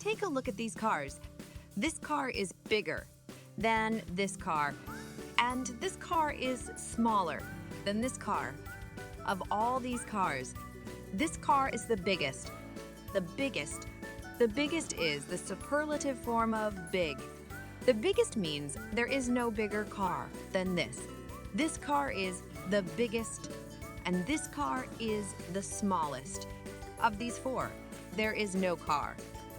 Take a look at these cars. This car is bigger than this car, and this car is smaller than this car. Of all these cars, this car is the biggest. The biggest. The biggest is the superlative form of big. The biggest means there is no bigger car than this. This car is the biggest, and this car is the smallest. Of these four, there is no car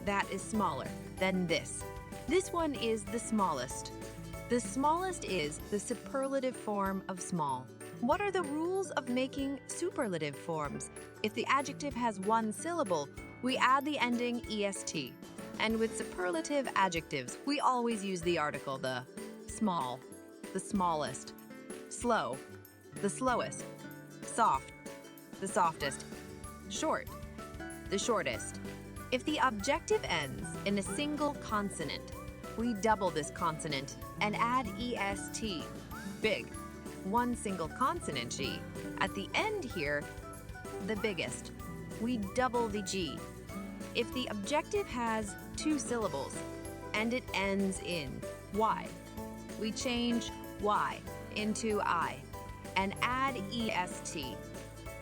that is smaller than this. This one is the smallest. The smallest is the superlative form of small. What are the rules of making superlative forms? If the adjective has one syllable, we add the ending EST. And with superlative adjectives, we always use the article the small, the smallest, slow, the slowest, soft, the softest, short, the shortest. If the objective ends in a single consonant, we double this consonant and add EST, big, one single consonant G. At the end here, the biggest, we double the G. If the objective has two syllables and it ends in Y, we change Y into I and add EST.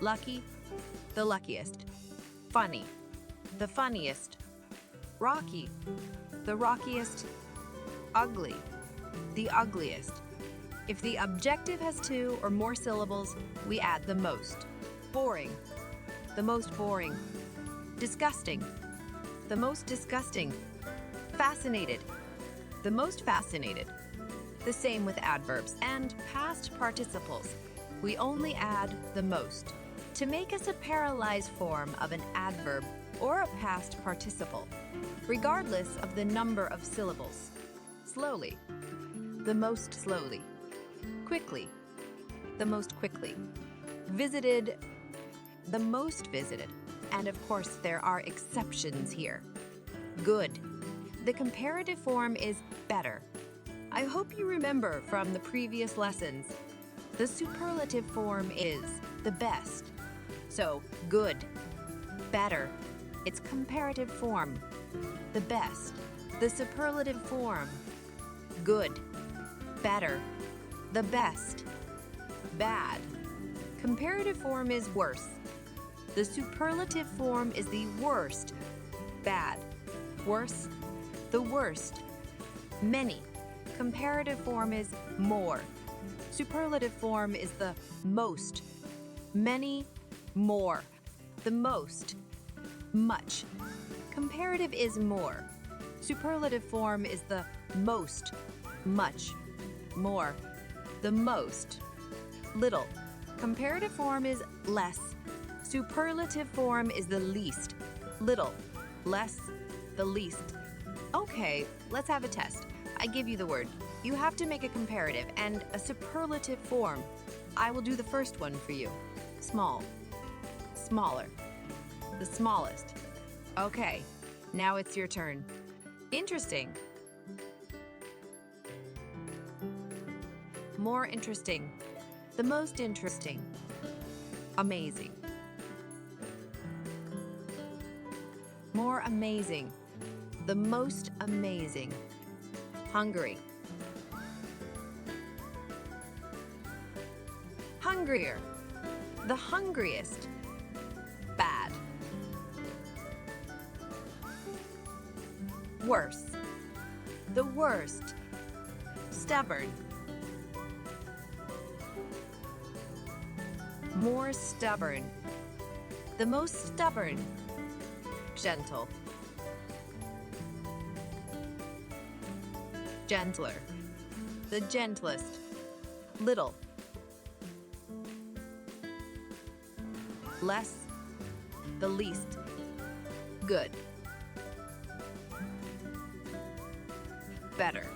Lucky, the luckiest. Funny, the funniest. Rocky, the rockiest. Ugly, the ugliest. If the objective has two or more syllables, we add the most. Boring, the most boring. Disgusting, the most disgusting. Fascinated, the most fascinated. The same with adverbs and past participles. We only add the most. To make us a parallelized form of an adverb or a past participle, regardless of the number of syllables. Slowly, the most slowly. Quickly, the most quickly. Visited, the most visited. And of course, there are exceptions here. Good. The comparative form is better. I hope you remember from the previous lessons. The superlative form is the best. So, good, better. Its comparative form, the best. The superlative form, good, better, the best, bad. Comparative form is worse. The superlative form is the worst, bad, worse, the worst, many. Comparative form is more. Superlative form is the most, many, more, the most, much. Comparative is more. Superlative form is the most, much, more, the most, little. Comparative form is less. Superlative form is the least, little, less, the least. Okay, let's have a test. I give you the word. You have to make a comparative and a superlative form. I will do the first one for you. Small, smaller, the smallest. Okay, now it's your turn. Interesting. More interesting. The most interesting. Amazing. More amazing. The most amazing. Hungry. Hungrier. The hungriest. Bad. Worse. The worst. Stubborn. More stubborn. The most stubborn. Gentle. Gentler. The gentlest. Little. Less. The least. Good. Better.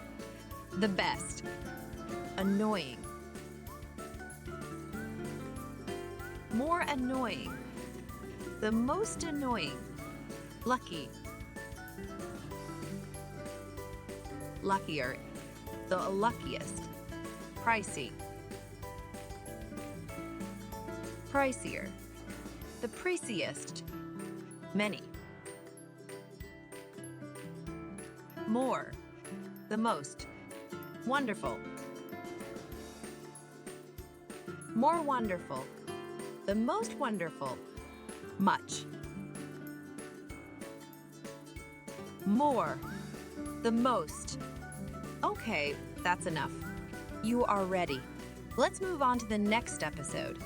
The best. Annoying. More annoying. The most annoying. Lucky. Luckier. The luckiest. Pricey. Pricier. The priciest. Many. more, the most, wonderful, more wonderful, the most wonderful, much, more, the most. Okay, that's enough. You are ready. Let's move on to the next episode.